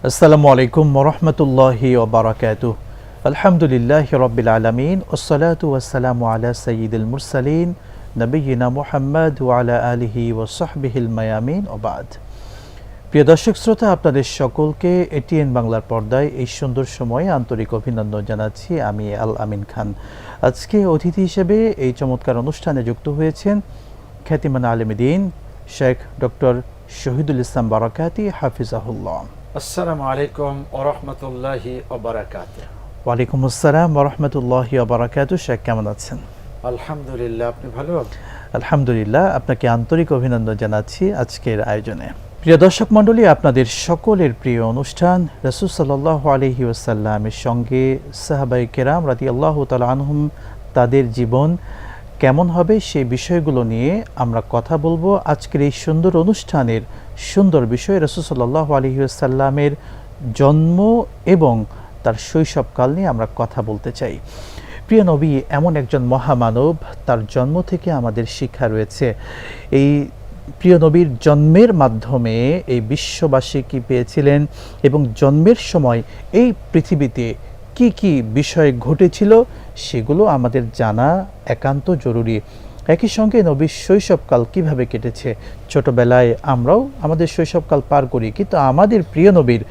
আসসালামু আলাইকুম ওরহমতুল্লাহি ওবারাকাতুহ। আলহামদুলিল্লাহ রব্বিল আলামিন ওয়াসসালাতু ওয়াসসালামু আলা সাইয়্যিদিল মুরসালিন নবিয়িনা মুহাম্মদ ওয়া আলা আলিহি ওয়া সাহবিহিল মায়ামিন ওয়া বাদ। প্রিয় দর্শক শ্রোতা, আপনাদের সকলকে এটিএন বাংলার পর্দায় এই সুন্দর সময়ে আন্তরিক অভিনন্দন জানাচ্ছি। আমি আল আমিন খান। আজকে অতিথি হিসেবে এই চমৎকার অনুষ্ঠানে যুক্ত হয়েছেন খ্যাতিমান আলেমে দ্বীন শেখ ডক্টর শহীদুল ইসলাম বারাকাতি হাফিজাহুল্লাহ। আসসালামু আলাইকুম ওয়া রাহমাতুল্লাহি ওয়া বারাকাতুহু। ওয়ালাইকুম আসসালাম ওয়া রাহমাতুল্লাহি ওয়া বারাকাতুহু। শেখ কেমন আছেন? আলহামদুলিল্লাহ, আপনি ভালো? আলহামদুলিল্লাহ, আপনাকে আন্তরিক অভিনন্দন জানাচ্ছি আজকের আয়োজনে। প্রিয় দর্শক মণ্ডলী, আপনাদের সকলের প্রিয় অনুষ্ঠান রাসূল সাল্লাল্লাহু আলাইহি ওয়াসাল্লামের সঙ্গে সাহাবায়ে কেরাম রাদিয়াল্লাহু তাআলা আনহুম তাদের জীবন কেমন হবে সেই বিষয়গুলো নিয়ে আমরা কথা বলবো। আজকের এই সুন্দর অনুষ্ঠানের সুন্দর বিষয় রাসূল সাল্লাল্লাহু আলাইহি ওয়াসাল্লামের জন্ম এবং তার শৈশবকাল নিয়ে আমরা কথা বলতে চাই। প্রিয় নবী এমন একজন মহামানব, তার জন্ম থেকে আমাদের শিক্ষা রয়েছে। এই প্রিয় নবীর জন্মের মাধ্যমে এই বিশ্ববাসী কি পেয়েছিলেন এবং জন্মের সময় এই পৃথিবীতে কি কি বিষয় ঘটেছিল সেগুলো আমাদের জানা একান্ত জরুরি। একই সঙ্গে নবীর শৈশবকাল কিভাবে কেটেছে, ছোটবেলায় আমরাও আমাদের শৈশবকাল পার করি, কিন্তু আমাদের প্রিয় নবীর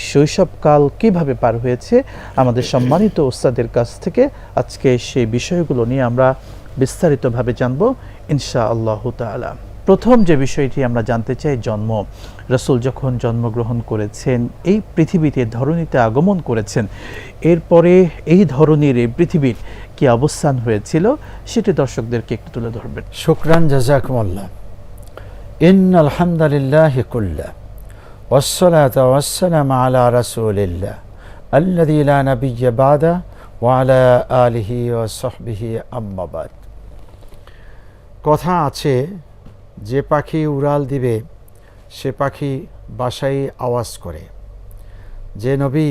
শৈশবকাল কিভাবে পার হয়েছে আমাদের সম্মানিত ওস্তাদের কাছ থেকে আজকে সেই বিষয়গুলো নিয়ে আমরা বিস্তারিতভাবে জানব ইনশাআল্লাহু তাআলা। প্রথম যে বিষয়টি আমরা জানতে চাই, জন্ম। রাসূল যখন জন্মগ্রহণ করেছেন, এই পৃথিবীতে ধরণীতে আগমন করেছেন, এরপরে এই ধরনীর এই পৃথিবীর কি অবস্থান হয়েছিল সেটি দর্শকদেরকে একটু তুলে ধরবেন। শুকরান, জাযাকুমুল্লাহ। ইন্নাল হামদালিল্লাহি কুল্লাহ ওয়াসসালাতু ওয়াসসালামু আলা রাসূলিল্লাহ আল্লাযী লা নাবিয়্যা বাদা ওয়া আলা আলিহি ওয়া সাহবিহি আম্মা বাদ। কথা আছে, যে পাখি উড়াল দিবে সে পাখি বাসায় আওয়াজ করে। যে নবী,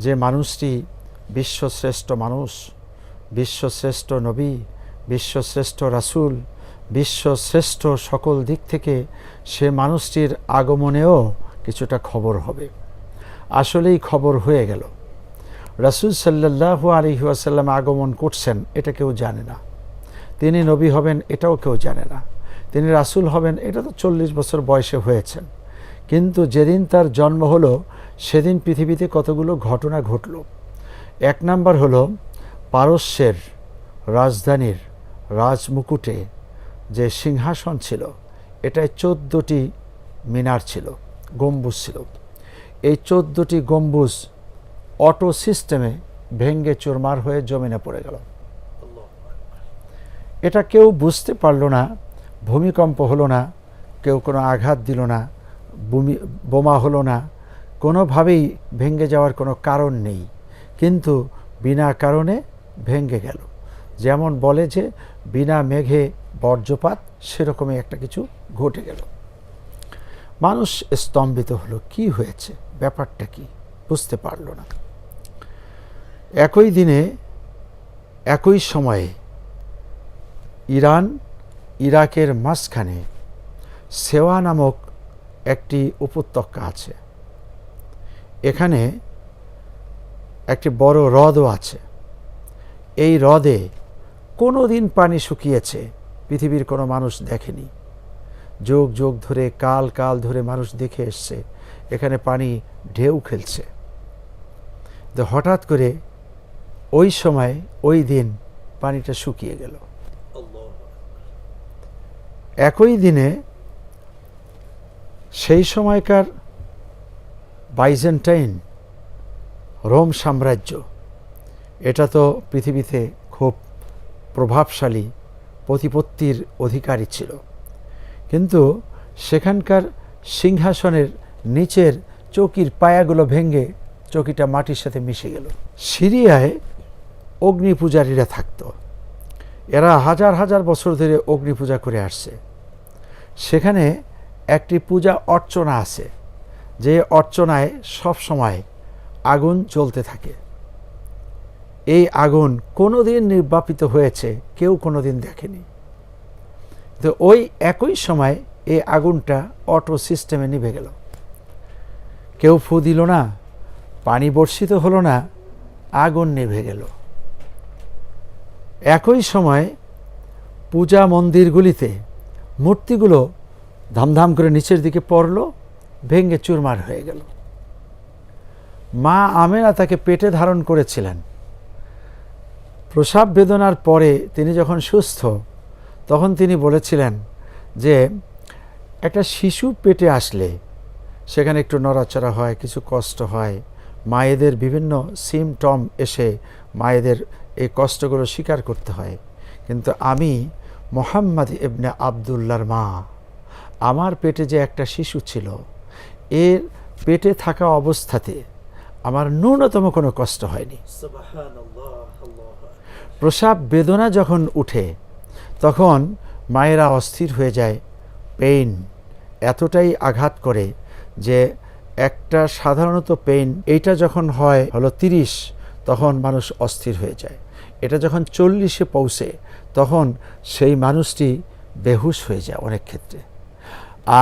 যে মানুষটি বিশ্বশ্রেষ্ঠ মানুষ, বিশ্বশ্রেষ্ঠ নবী, বিশ্বশ্রেষ্ঠ রাসূল, বিশ্বশ্রেষ্ঠ সকল দিক থেকে, সে মানুষটির আগমনেও কিছুটা খবর হবে। আসলেই খবর হয়ে গেল। রাসূল সাল্লাল্লাহু আলাইহি ওয়াসাল্লাম আগমন করছেন, এটা কেউ জানে না। তিনি নবী হবেন, এটাও কেউ জানে না। তিনি রাসূল হবেন, এটা তো 40 বছর বয়সে হয়েছেন। কিন্তু যেদিন তার জন্ম হলো সেদিন পৃথিবীতে কতগুলো ঘটনা ঘটল। এক নাম্বার হলো, পারস্যের রাজধানীর রাজমুকুটে যে সিংহাসন ছিল, এটায় 14টি মিনার ছিল, গম্বুজ ছিল। এই 14টি গম্বুজ অটো সিস্টেমে ভেঙ্গে চুরমার হয়ে জমিনে পড়ে গেল। এটা কেউ বুঝতে পারল না, ভূমিকম্প হলো না, কেউ কোনো আঘাত দিল না, বোমা হলো না, কোনোভাবেই ভেঙ্গে যাওয়ার কোনো কারণ নেই, কিন্তু বিনা কারণে ভেঙ্গে গেল। যেমন বলে যে বিনা মেঘে বজ্রপাত, সেরকমই একটা কিছু ঘটে গেল। মানুষ স্তম্ভিত হলো, কি হয়েছে, ব্যাপারটা কি, বুঝতে পারল না। একই দিনে একই সময়ে ইরান ইরাকের মাঝখানে সেওয়া নামক একটি উপত্যকা আছে। এখানে একটি বড় হ্রদও আছে। এই হ্রদে কোনো দিন পানি শুকিয়েছে পৃথিবীর কোনো মানুষ দেখেনি। যুগ যুগ ধরে, কাল কাল ধরে মানুষ দেখে এসছে এখানে পানি ঢেউ খেলছে। তো হঠাৎ করে ওই সময়, ওই দিন পানিটা শুকিয়ে গেল। একই দিনে সেই সময়কার বাইজেন্টাইন রোম সাম্রাজ্য, এটা তো পৃথিবীতে খুব প্রভাবশালী প্রতিপত্তির অধিকারী ছিল, কিন্তু সেখানকার সিংহাসনের নিচের চৌকির পায়াগুলো ভেঙে চৌকিটা মাটির সাথে মিশে গেল। সিরিয়ায় অগ্নি পূজারীরা থাকত। এরা হাজার হাজার বছর ধরে অগ্নি পূজা করে আসছে। সেখানে একটি পূজা অর্চনা আছে, যে অর্চনায় সব সময় আগুন জ্বলতে থাকে। এই আগুন কোনো দিন নির্বাপিত হয়েছে কেউ কোনো দিন দেখেনি। তো ওই একই সময় এই আগুনটা অটো সিস্টেমে নিভে গেল। কেউ ফু দিল না, পানি বর্ষিত হলো না, আগুন নিভে গেল। একই সময় পূজা মন্দিরগুলিতে মূর্তিগুলো ধামধাম করে নিচের দিকে পড়ল, ভেঙে চুরমার হয়ে গেল। মা আমেনা তাকে পেটে ধারণ করেছিলেন। প্রসব বেদনার পরে তিনি যখন সুস্থ, তখন তিনি বলেছিলেন যে একটা শিশু পেটে আসলে সেখানে একটু নড়াচড়া হয়, কিছু কষ্ট হয়, মায়েদের বিভিন্ন সিমটম এসে মায়েদের এই কষ্টগুলো স্বীকার করতে হয়। কিন্তু আমি মোহাম্মদ ইবনে আবদুল্লাহর মা, আমার পেটে যে একটা শিশু ছিল, এর পেটে থাকা অবস্থাতে আমার ন্যূনতম কোনো কষ্ট হয়নি। প্রসব বেদনা যখন উঠে তখন মায়েরা অস্থির হয়ে যায়। পেইন এতটাই আঘাত করে যে একটা সাধারণত পেইন এইটা যখন হয় হলো 30, তখন মানুষ অস্থির হয়ে যায়। এটা যখন 40-এ পৌঁছে তখন সেই মানুষটি বেহুশ হয়ে যায় অনেক ক্ষেত্রে।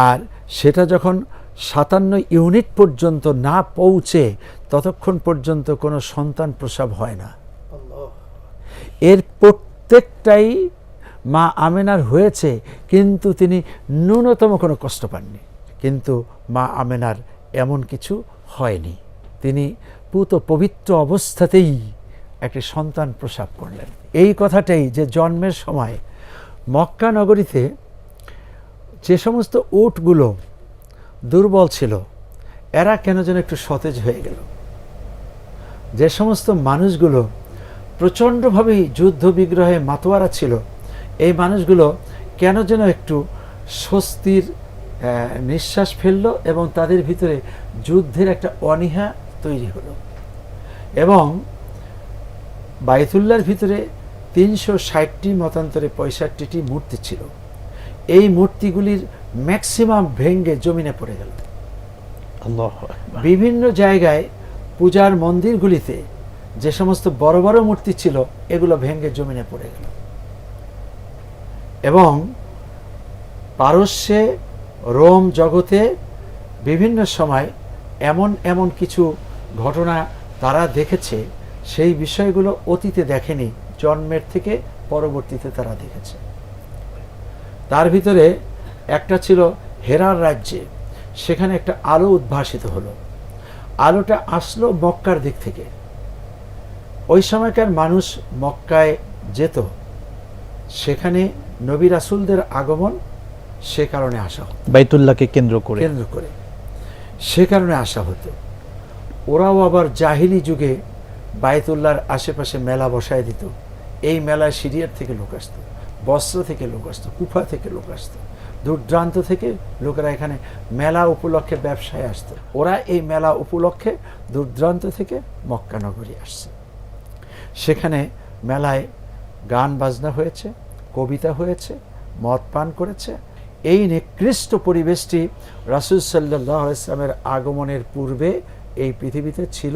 আর সেটা যখন 57 ইউনিট পর্যন্ত না পৌঁছে ততক্ষণ পর্যন্ত কোনো সন্তান প্রসব হয় না। এর প্রত্যেকটাই মা আমেনার হয়েছে, কিন্তু তিনি ন্যূনতম কোনো কষ্ট পাননি। কিন্তু মা আমেনার এমন কিছু হয়নি। তিনি পুত পবিত্র অবস্থাতেই একটি সন্তান প্রসব করলেন। এই কথাটাই যে জন্মের সময় মক্কা নগরীতে যে সমস্ত উটগুলো দুর্বল ছিল, এরা কেন যেন একটু সতেজ হয়ে গেল। যে সমস্ত মানুষগুলো প্রচণ্ডভাবেই যুদ্ধ বিগ্রহে মাতোয়ারা ছিল, এই মানুষগুলো কেন যেন একটু স্বস্তির নিঃশ্বাস ফেললো এবং তাদের ভিতরে যুদ্ধের একটা অনীহা তৈরি হলো। এবং বাইতুল্লাহর ভিতরে 360টি মতান্তরে 65টি মূর্তি ছিল। এই মূর্তিগুলির ম্যাক্সিমাম ভেঙ্গে জমিনে পড়ে গেল। বিভিন্ন জায়গায় পূজার মন্দিরগুলিতে যে সমস্ত বড় বড় মূর্তি ছিল, এগুলো ভেঙ্গে জমিনে পড়ে গেল। এবং পারস্যে, রোম জগতে বিভিন্ন সময় এমন এমন কিছু ঘটনা তারা দেখেছে, সেই বিষয়গুলো অতীতে দেখেনি, জন্মের থেকে পরবর্তীতে তারা দেখেছে। তার ভিতরে একটা ছিল হেরার রাজ্যে, সেখানে একটা আলো উদ্ভাসিত হলো। আলোটা আসলো মক্কার দিক থেকে। ওই সময়কার মানুষ মক্কায় যেত, সেখানে নবী রাসূলদের আগমন সে কারণে আসা হতো, বাইতুল্লাহকে কেন্দ্র করে সে কারণে আসা হতো। ওরাও আবার জাহিলি যুগে বায়তুল্লাহর আশেপাশে মেলা বসায় দিত। এই মেলায় সিরিয়ার থেকে লোক আসতো, বস্ত্র থেকে লোক আসতো, কুফা থেকে লোক আসতো, দূর দূরান্ত থেকে লোকেরা এখানে মেলা উপলক্ষে ব্যবসায় আসতো। ওরা এই মেলা উপলক্ষে দূর দূরান্ত থেকে মক্কা নগরী আসছে। সেখানে মেলায় গান বাজনা হয়েছে, কবিতা হয়েছে, মদ পান করেছে। এই নিকৃষ্ট পরিবেশটি রাসূল সাল্লাল্লাহু আলাইহি ওয়াসাল্লামের আগমনের পূর্বে এই পৃথিবীতে ছিল।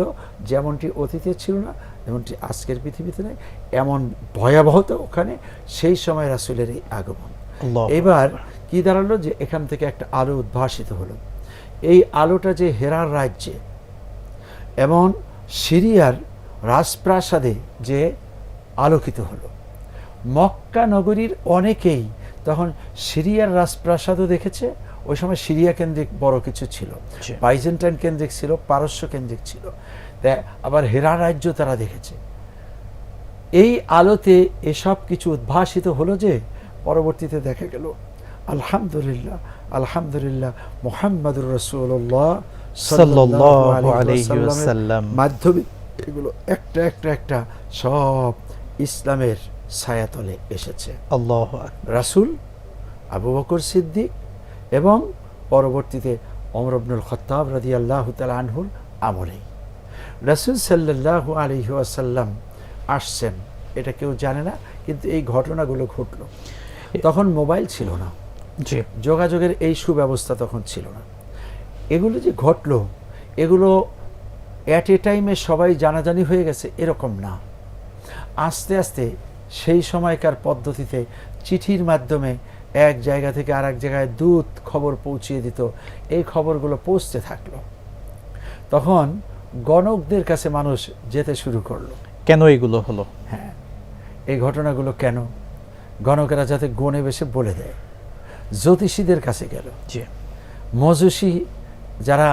যেমনটি অতীতে ছিল না, যেমনটি আজকের পৃথিবীতে নেই, এমন ভয়াবহতা ওখানে সেই সময় রাসূলের এই আগমন। এবার কি দাঁড়ালো যে এখান থেকে একটা আলো উদ্ভাসিত হলো। এই আলোটা যে হেরার রাজ্যে এবং সিরিয়ার রাজপ্রাসাদে যে আলোকিত হলো, মক্কা নগরীর অনেকেই তখন সিরিয়ার রাজপ্রাসাদও দেখেছে। ওই সময় সিরিয়া কেন্দ্রিক বড় কিছু ছিল, বাইজেন্টাইন কেন্দ্রিক ছিল, পারস্য কেন্দ্রিক ছিল, তাই আবার হেরা রাজ্য তারা দেখেছে। এই আলোতে এসব কিছু উদ্ভাসিত হলো যে পরবর্তীতে দেখা গেল আলহামদুলিল্লাহ, আলহামদুলিল্লাহ, মুহাম্মাদুর রাসূলুল্লাহ সাল্লাল্লাহু আলাইহি ওয়াসাল্লাম মাধ্যমে এগুলো একটা একটা একটা সব ইসলামের ছায়াতলে এসেছে। আল্লাহু আকবার। রাসূল, আবু বকর সিদ্দিক এবং পরবর্তীতে ওমর ইবনুল খাত্তাব রাদিয়াল্লাহু তাআলা আনহুর আমলেই রাসূল সাল্লাল্লাহু আলাইহি ওয়াসাল্লাম আসছেন, এটা কেউ জানে না। কিন্তু এই ঘটনাগুলো ঘটলো। তখন মোবাইল ছিল না, যোগাযোগের এই সুব্যবস্থা তখন ছিল না। এগুলো যে ঘটলো, এগুলো অ্যাট এ টাইমে সবাই জানাজানি হয়ে গেছে এরকম না। আস্তে আস্তে সেই সময়কার পদ্ধতিতে চিঠির মাধ্যমে এক জায়গা থেকে আর এক জায়গায় দূত খবর পৌঁছিয়ে দিত। এই খবরগুলো পৌঁছতে থাকলো। তখন গণকদের কাছে মানুষ যেতে শুরু করলো। কেন এগুলো হলো? হ্যাঁ, এই ঘটনাগুলো কেন? গণকেরা যাতে গণে বেশে বলে দেয়। জ্যোতিষীদের কাছে গেল। জি। মজুসী যারা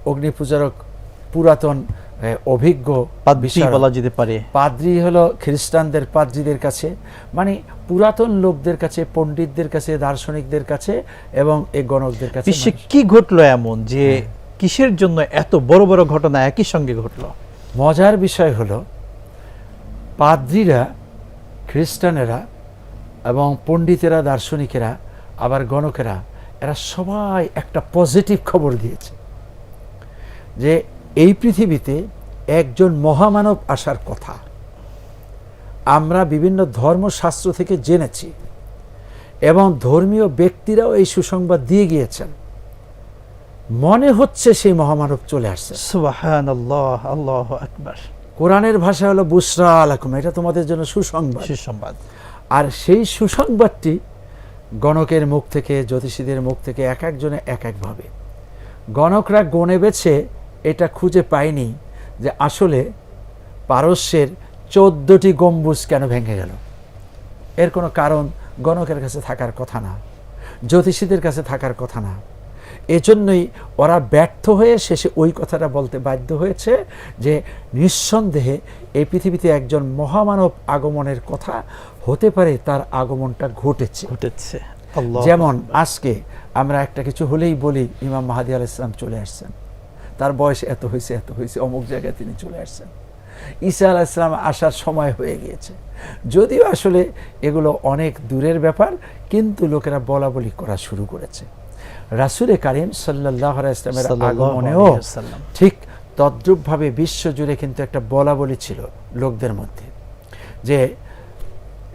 অগ্নি পূজারক পুরাতন অভিজ্ঞ পাদ্রী বলা যেতে পারে। পাদ্রী হলো খ্রিস্টানদের পাদ্রীদের কাছে, মানে পুরাতন লোকদের কাছে, পণ্ডিতদের কাছে, দার্শনিকদের কাছে এবং এই গণকদের কাছে। বিশ্বে কি ঘটলো এমন যে কিসের জন্য এত বড় বড় ঘটনা একই সঙ্গে ঘটলো? মজার বিষয় হলো পাদ্রীরা, খ্রিস্টানেরা এবং পণ্ডিতেরা, দার্শনিকেরা, আবার গণকেরা, এরা সবাই একটা পজিটিভ খবর দিয়েছে যে এই পৃথিবীতে একজন মহামানব আসার কথা। আমরা বিভিন্ন ধর্মশাস্ত্র থেকে জেনেছি এবং ধর্মীয় ব্যক্তিরাও এই সুসংবাদ দিয়ে গিয়েছেন। মনে হচ্ছে সেই মহামানব চলে আসছে। সুবহানাল্লাহ, আল্লাহু আকবার। কোরআনের ভাষা হলো বুশরা আলাকুম, এটা তোমাদের জন্য সুসংবাদ। সুসংবাদ। আর সেই সুসংবাদটি গণকের মুখ থেকে, জ্যোতিষীদের মুখ থেকে এক একজনে এক একভাবে। গণকরা গণে বেছে এটা খুঁজে পায়নি যে আসলে পারস্যের 14টি গম্বুজ কেন ভেঙে গেল। এর কোনো কারণ গণকের কাছে থাকার কথা না, জ্যোতিষীদের কাছে থাকার কথা না। এজন্যই ওরা ব্যর্থ হয়ে শেষে ওই কথাটা বলতে বাধ্য হয়েছে যে নিঃসন্দেহে এই পৃথিবীতে একজন মহামানব আগমনের কথা হতে পারে, তার আগমনটা ঘটেছে। যেমন আজকে আমরা একটা কিছু হলেই বলি ইমাম মাহদী আলাইহিস সালাম চলে আসছেন, তার বয়স এত হয়েছে, এত হয়েছে, অমুক জায়গায় তিনি চলে আসছেন, ঈসা আলাইহিস সালাম আসার সময় হয়ে গিয়েছে। যদিও আসলে এগুলো অনেক দূরের ব্যাপার, কিন্তু লোকেরা বলা বলি করা শুরু করেছে। রাসূল কারীম সাল্লাল্লাহু আলাইহি ওয়াসাল্লামের আগমনেও ঠিক তদ্রূপভাবে বিশ্বজুড়ে কিন্তু একটা বলা বলি ছিল লোকদের মধ্যে যে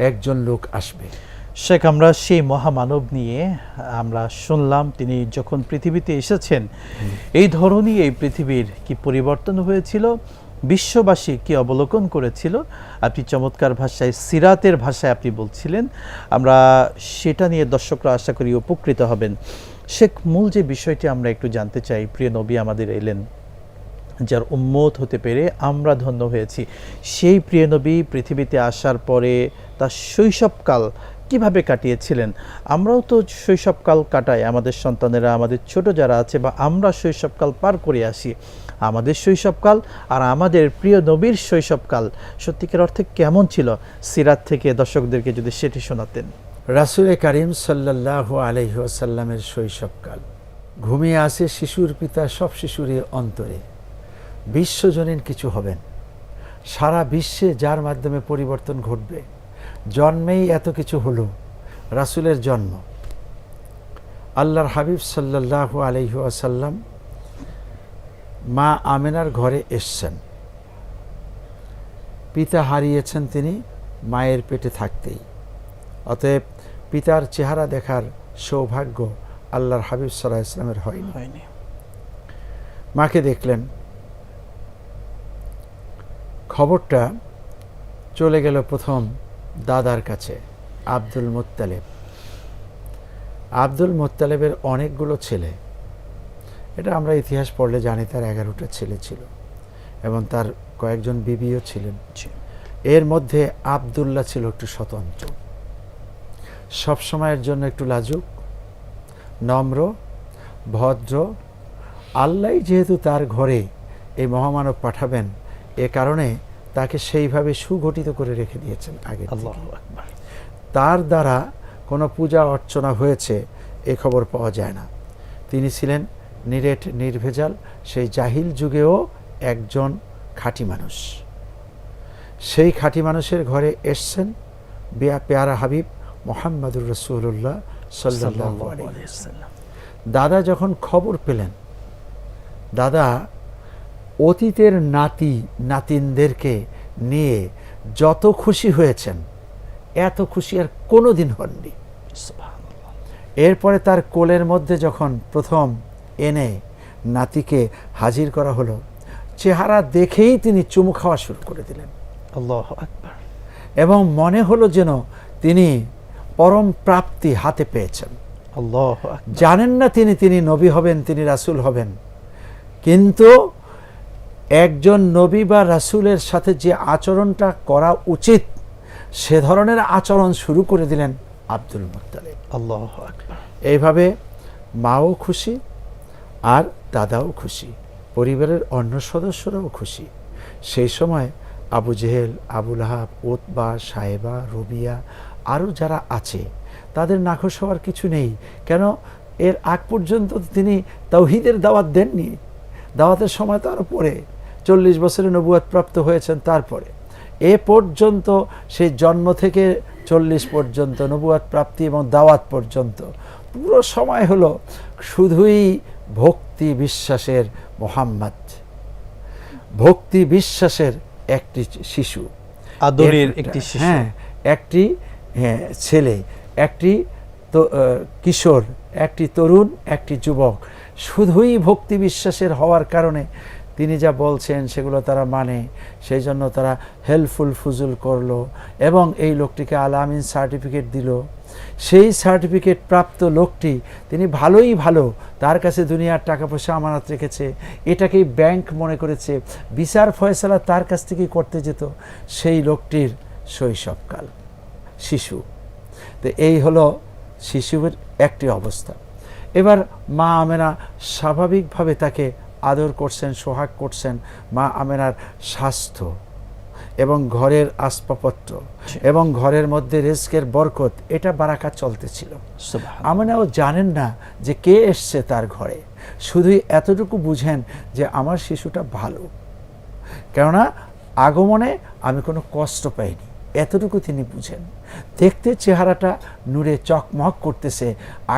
একজন লোক আসবে। শেখ, আমরা সেই মহামানব নিয়ে আমরা শুনলাম তিনি যখন পৃথিবীতে এসেছেন এই ধরনই এই পৃথিবীর কি পরিবর্তন হয়েছিল, বিশ্ববাসী কি অবলোকন করেছিল। আপনি চমৎকার ভাষায়, সিরাতের ভাষায় আপনি বলছিলেন, আমরা সেটা নিয়ে দর্শকরা আশা করি উপকৃত হবেন। শেখ, মূল যে বিষয়টি আমরা একটু জানতে চাই, প্রিয় নবী আমাদের এলেন, যার উম্মত হতে পেরে আমরা ধন্য হয়েছি। সেই প্রিয় নবী পৃথিবীতে আসার পরে তার শৈশবকাল কিভাবে কাটিয়েছিলেন? আমরাও তো শৈশবকাল কাটাই, আমাদের সন্তানেরা, আমাদের ছোট যারা আছে, বা আমরা শৈশবকাল পার করে আসি। আমাদের শৈশবকাল আর আমাদের প্রিয় নবীর শৈশবকাল সত্যিকার অর্থে কেমন ছিল? সিরাত থেকে দর্শকদেরকে যদি সেটি শোনাতেন। রাসূল কারীম সাল্লাল্লাহু আলাইহি ওয়াসাল্লামের শৈশবকাল। ঘুমিয়ে আছে শিশুর পিতা সব শিশুরই অন্তরে, বিশ্বজনীন কিছু হবেন, সারা বিশ্বে যার মাধ্যমে পরিবর্তন ঘটবে। জন্মেই এত কিছু হলো, রাসূলের জন্ম। আল্লাহর হাবিব সাল্লাল্লাহু আলাইহি ওয়াসাল্লাম মা আমেনার ঘরে এসছেন। পিতা হারিয়েছেন তিনি মায়ের পেটে থাকতেই, অতএব পিতার চেহারা দেখার সৌভাগ্য আল্লাহর হাবিব সাল্লাল্লাহু আলাইহি ওয়াসাল্লামের হয়নি। মাকে দেখলেন, খবরটা চলে গেল প্রথম দাদার কাছে, আব্দুল মুত্তালিব। আব্দুল মুত্তালিবের অনেকগুলো ছেলে, এটা আমরা ইতিহাস পড়লে জানি তার 11টা ছেলে ছিল এবং তার কয়েকজন বিবিও ছিলেন। এর মধ্যে আব্দুল্লাহ ছিল একটু স্বতন্ত্র, সবসময়ের জন্য একটু লাজুক, নম্র, ভদ্র। আল্লাহ যেহেতু তার ঘরে এই মহামানব পাঠাবেন, এ কারণে তাকে সেইভাবে সুগঠিত করে রেখে দিয়েছেন আগে। তার দ্বারা কোনো পূজা অর্চনা হয়েছে এ খবর পাওয়া যায় না। তিনি ছিলেন নিরেট, নির্ভেজাল, সেই জাহিল যুগেও একজন খাঁটি মানুষ। সেই খাঁটি মানুষের ঘরে এসছেন পেয়ারা হাবিব মুহাম্মদুর রাসূলুল্লাহ সাল্লাল্লাহু আলাইহি ওয়াসাল্লাম। দাদা যখন খবর পেলেন, দাদা অতীতের নাতি নাতিনদেরকে নিয়ে যত খুশি হয়েছেন, এত খুশি আর কোনোদিন হননি। এরপরে তার কোলের মধ্যে যখন প্রথম এনে নাতিকে হাজির করা হলো, চেহারা দেখেই তিনি চুমু খাওয়া শুরু করে দিলেন। আল্লাহু আকবার। এবং মনে হলো যেন তিনি পরম প্রাপ্তি হাতে পেয়েছেন। আল্লাহু আকবার। জানেন না তিনি নবী হবেন, তিনি রাসূল হবেন, কিন্তু একজন নবী বা রাসূলের সাথে যে আচরণটা করা উচিত সে ধরনের আচরণ শুরু করে দিলেন আব্দুল মুত্তালিব। আল্লাহু আকবার। এইভাবে মাও খুশি আর দাদাও খুশি, পরিবারের অন্য সদস্যরাও খুশি। সেই সময় আবু জেহেল, আবু লাহাব, উতবা, সাহেবা, রবিয়া আরও যারা আছে তাদের নাখোশ হওয়ার কিছু নেই। কেন? এর আগ পর্যন্ত তিনি তাওহীদের দাওয়াত দেননি। দাওয়াতের সময় তো আরও পরে 40 বছরে নবুয়ত প্রাপ্ত হয়েছেন। তারপরে এ পর্যন্ত সেই জন্ম থেকে 40 পর্যন্ত নবুয়ত প্রাপ্তি এবং দাওয়াত পর্যন্ত পুরো সময় হলো শুধুই ভক্তি বিশ্বাসের মোহাম্মদ, ভক্তি বিশ্বাসের একটি শিশু, আদরের একটি শিশু, হ্যাঁ, একটি ছেলে, একটি কিশোর, একটি তরুণ, একটি যুবক। শুধুই ভক্তি বিশ্বাসের হওয়ার কারণে তিনি যা বলছেন সেগুলো তারা মানে, সেই জন্য তারা হেল্পফুল ফুজুল করলো এবং এই লোকটিকে আল আমিন সার্টিফিকেট দিল। সেই সার্টিফিকেট প্রাপ্ত লোকটি তিনি ভালোই ভালো, তার কাছে দুনিয়ার টাকা পয়সা আমানত রেখেছে, এটাকেই ব্যাংক মনে করেছে, বিচার ফয়সালা তার কাছ থেকেই করতে যেত। সেই লোকটির শৈশবকাল, শিশু। তো এই হলো শিশুর একটি অবস্থা। এবার মা আমেনা স্বাভাবিকভাবে তাকে আদর করছেন, সোহাগ করছেন। মা আমেনার স্বাস্থ্য এবং ঘরের আসবাবপত্র এবং ঘরের মধ্যে রিজকের বরকত, এটা বারাকাত চলতেছিল। আমেনাও জানেন না যে কে এসছে তার ঘরে, শুধুই এতটুকু বুঝেন যে আমার শিশুটা ভালো, কেননা আগমনে আমি কোনো কষ্ট পাইনি, এতটুকু তিনি বুঝেন। দেখতে চেহারাটা নূরে চকমক করতেছে,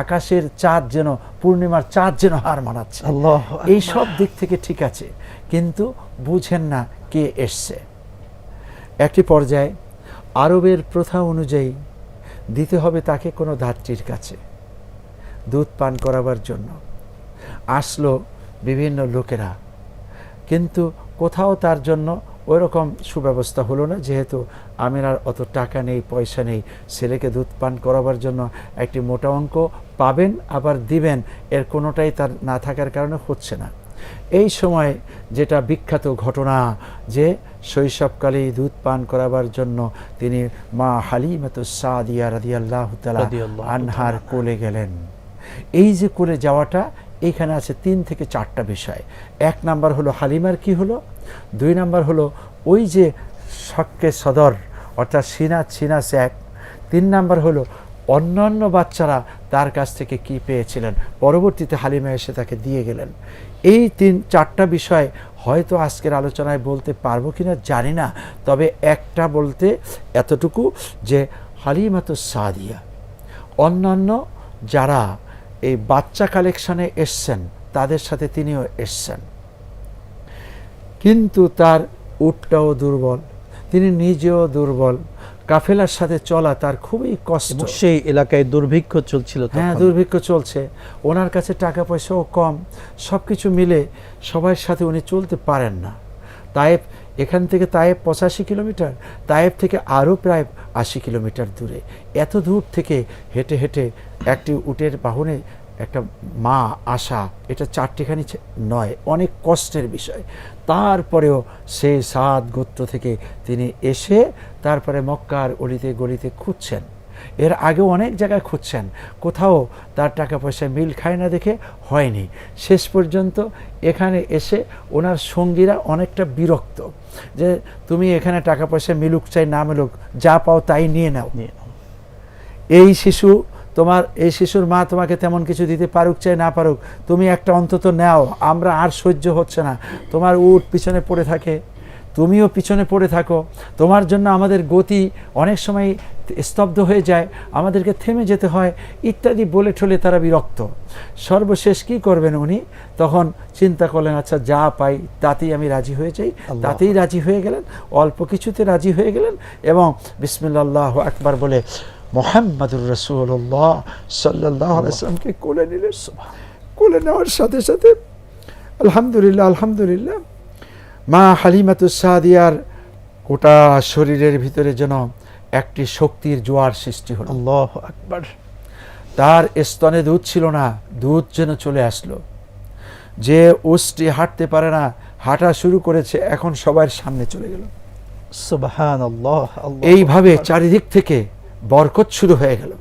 আকাশের চাঁদ যেন, পূর্ণিমার চাঁদ যেন হার মানাচ্ছে। এই সব দিক থেকে ঠিক আছে, কিন্তু বুঝেন না কে এসছে। একটি পর্যায়ে আরবের প্রথা অনুযায়ী দিতে হবে তাকে কোনো ধাত্রীর কাছে দুধ পান করাবার জন্য। আসলো বিভিন্ন লোকেরা, কিন্তু কোথাও তার জন্য ওইরকম সুব্যবস্থা হলো না, যেহেতু আমিনার অত টাকা নেই, পয়সা নেই। ছেলেকে দুধ পান করাবার জন্য একটি মোটা অঙ্ক পাবেন আবার দিবেন, এর কোনোটাই তার না থাকার কারণে হচ্ছে না। এই সময় যেটা বিখ্যাত ঘটনা, যে শৈশবকালেই দুধ পান করাবার জন্য তিনি মা হালিমাতুস সাদিয়া রাদিয়াল্লাহু তাআলা আনহার কোলে গেলেন। এই যে কোলে যাওয়াটা, এইখানে আছে 3 থেকে 4টা বিষয়। 1 নাম্বার হলো হালিমার কি হলো, 2 নাম্বার হলো ওই যে শক্কে সদর অর্থাৎ সিনা স্যাক, 3 নাম্বার হলো অন্যান্য বাচ্চারা তার কাছ থেকে কি পেয়েছিলেন, পরবর্তীতে হালিমা এসে তাকে দিয়ে গেলেন। এই 3-4টা বিষয় হয়তো আজকের আলোচনায় বলতে পারবো কিনা জানি না, তবে একটা বলতে এতটুকু যে হালিমাতুস সাদিয়া অন্যান্য যারা এই বাচ্চা কালেকশনে এসছেন তাদের সাথে তিনিও এসছেন, কিন্তু তার উটটাও দুর্বল, তিনি নিজেও দুর্বল, কাফেলার সাথে চলা তার খুবই কষ্ট। সেই এলাকায় দুর্ভিক্ষ চলছিল। হ্যাঁ, দুর্ভিক্ষ চলছে, ওনার কাছে টাকা পয়সাও কম, সব কিছু মিলে সবার সাথে উনি চলতে পারেন না। তায়েফ, এখান থেকে তায়েফ 85 কিলোমিটার, তায়েফ থেকে আরও প্রায় 80 কিলোমিটার দূরে। এত দূর থেকে হেঁটে হেঁটে একটি উটের বাহনে একটা মা আসা, এটা 4টিখানি নয়, অনেক কষ্টের বিষয়। তারপরেও সেই সাদ গোত্র থেকে তিনি এসে তারপরে মক্কার অলিতে গলিতে খুঁজছেন। এর আগেও অনেক জায়গায় খুঁজছেন, কোথাও তার টাকা পয়সা মিল খায় না দেখে হয়নি। শেষ পর্যন্ত এখানে এসে ওনার সঙ্গীরা অনেকটা বিরক্ত, যে তুমি এখানে টাকা পয়সা মিলুক চাই না মিলুক, যা পাও তাই নিয়ে নাও। এই শিশুর মা তোমাকে তেমন কিছু দিতে পারুক চাই না পারুক, তুমি একটা অন্তত নাও, আমরা আর সহ্য হচ্ছে না। তোমার উট পিছনে পড়ে থাকে, তুমিও পিছনে পড়ে থাকো, তোমার জন্য আমাদের গতি অনেক সময় স্তব্ধ হয়ে যায়, আমাদেরকে থেমে যেতে হয়, ইত্যাদি বলে ঠলে তারা বিরক্ত। সর্বশেষ কি করবেন উনি? তখন চিন্তা করলেন, আচ্ছা যা পাই তাতেই আমি রাজি হয়ে যাই। তাতেই রাজি হয়ে গেলেন, অল্প কিছুতে রাজি হয়ে গেলেন এবং বিসমিল্লাহ আল্লাহু আকবার বলে মুহাম্মাদুর রাসূলুল্লাহ সাল্লাল্লাহু আলাইহি ওয়াসাল্লামকে কোলে নিলেন। কোলে নেওয়ার সাথে সাথে আলহামদুলিল্লাহ আলহামদুলিল্লাহ, মা হালিমাতুস সাদিয়ার গোটা শরীরের ভিতরে যেন একটি শক্তির জোয়ার সৃষ্টি হলো। আল্লাহু আকবার। তার স্তনে দুধ ছিল না, দুধ যেন চলে আসলো। যে উষ্ট্রি হাঁটতে পারে না, হাঁটা শুরু করেছে, এখন সবার সামনে চলে গেল। সুবহানাল্লাহ। এইভাবে চারিদিক থেকে বরকত শুরু হয়ে গেল।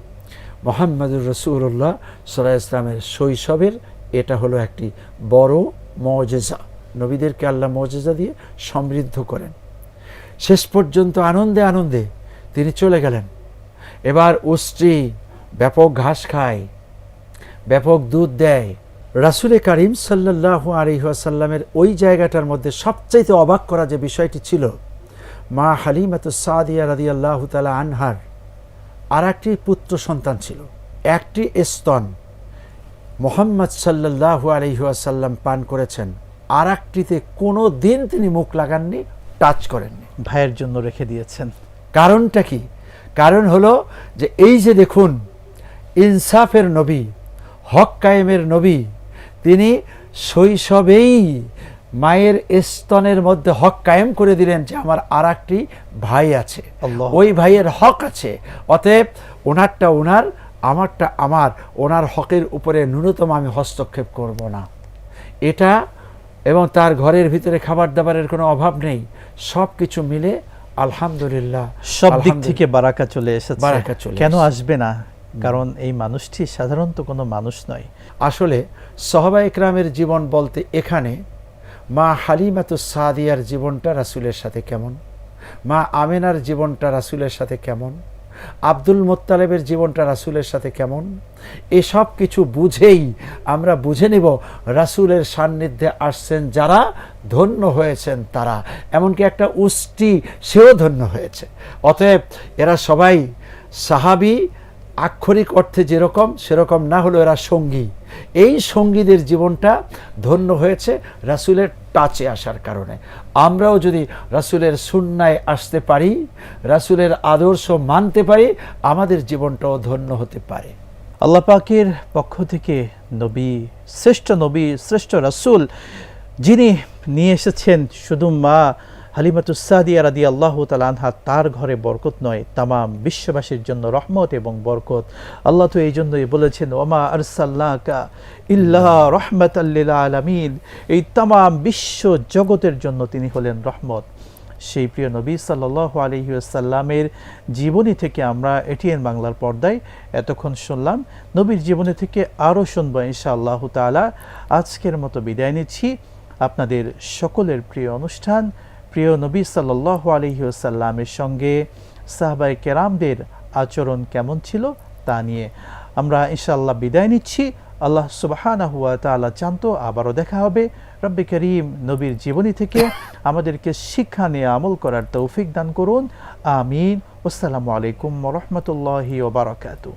মুহাম্মদুর রাসূলুল্লাহ সাল্লাল্লাহু আলাইহি ওয়াসাল্লামের শৈশবের এটা হলো একটি বড় মুজিজা। নবীদেরকে আল্লাহ মুজিজা দিয়ে সমৃদ্ধ করেন। শেষ পর্যন্ত আনন্দে আনন্দে তিনি চলে গেলেন। এবার উষ্ট্রি ব্যাপক ঘাস খায়, ব্যাপক দুধ দেয়। রাসূল কারীম সাল্লাল্লাহু আলাইহি ওয়াসাল্লামের ওই জায়গাটার মধ্যে সবচাইতে অবাক করা যে বিষয়টি ছিল, মা হালিমাতুস সাদিয়া রাদিয়াল্লাহু তাআলা আনহার আর একটি পুত্র সন্তান ছিল। একটি স্তন মুহাম্মদ সাল্লাল্লাহু আলাইহি ওয়াসাল্লাম পান করেছেন, আর একটিতে কোনো দিন তিনি মুখ লাগাননি, টাচ করেননি। ভাইয়ের জন্য রেখে দিয়েছেন। কারণটা কি? কারণ হলো যে এই যে দেখুন, ইনসাফের নবী, হক কায়েমের নবী, তিনি শৈশবেই মায়ের স্তনের মধ্যে হক কায়েম করে দিলেন যে আমার আর একটি ভাই আছে, আল্লাহ। ওই ভাইয়ের হক আছে, অতএব ওনারটা ওনার, আমারটা আমার, ওনার হকের উপরে ন্যূনতম আমি হস্তক্ষেপ করব না। এটা, এবং তার ঘরের ভিতরে খাবার দাবারের কোনো অভাব নেই, সব কিছু মিলে আলহামদুলিল্লাহ সব দিক থেকে বারাকা চলে এসেছে। বারাকা চলে কেন এসেছে। আসবে না? কারণ এই মানুষটি সাধারণত কোনো মানুষ নয়। আসলে সাহাবায়ে কেরামের জীবন বলতে এখানে মা হালিমাতুস সাদিয়ার জীবনটা রাসূলের সাথে কেমন, মা আমেনার জীবনটা রাসূলের সাথে কেমন, আব্দুল মুত্তালিবের জীবনটা রাসূলের সাথে কেমন, এসব কিছু বুঝেই আমরা বুঝে নেব রাসূলের সান্নিধ্যে আসছেন যারা, ধন্য হয়েছেন তারা। এমনকি একটা উষ্ট্রি, সেও ধন্য হয়েছে। অতএব এরা সবাই সাহাবী, আক্ষরিক অর্থে যেরকম সেরকম না হলেও এরা সঙ্গী। এই সঙ্গীদের জীবনটা ধন্য হয়েছে রাসূলের টাচে আসার কারণে। আমরাও যদি রাসূলের সুন্নায় আসতে পারি, রাসূলের আদর্শ মানতে পারি, আমাদের জীবনটাও ধন্য হতে পারে। আল্লাহ পাকের পক্ষ থেকে নবী, শ্রেষ্ঠ রাসূল যিনি নিয়ে এসেছেন, শুধু মা হালিমাতুস সাদিয়া রাদিয়াল্লাহু তাআলা আনহা তার ঘরে বরকত নয়, তামাম বিশ্ববাসীর জন্য রহমত এবং বরকত। আল্লাহ তো এই জন্যই বলেছেন, ওমা আরসালনাকা ইল্লা রাহমাতাল লিল আলামিন, এই তামাম বিশ্ব জগতের জন্য তিনি হলেন রহমত। সেই প্রিয় নবী সাল্লাল্লাহু আলাইহি ওয়াসাল্লামের জীবনী থেকে আমরা এটিএন বাংলার পর্দায় এতক্ষণ শুনলাম। নবীর জীবনী থেকে আরও শুনবো ইনশাআল্লাহু তাআলা। আজকের মতো বিদায় নিচ্ছি। আপনাদের সকলের প্রিয় অনুষ্ঠান প্রিয় নবী সাল্লাল্লাহু আলাইহি ওয়াসাল্লামের সঙ্গে সাহাবায়ে কেরামদের আচরণ কেমন ছিল তা নিয়ে আমরা ইনশাআল্লাহ বিদায় নিচ্ছি। আল্লাহ সুবহানাহু ওয়া তাআলা চান্ত আবারও দেখা হবে। রব্বে করিম নবীর জীবনী থেকে আমাদেরকে শিক্ষা নিয়ে আমল করার তৌফিক দান করুন। আমিন। আসসালামু আলাইকুম ওয়া রাহমাতুল্লাহি ওয়া বারাকাতুহু।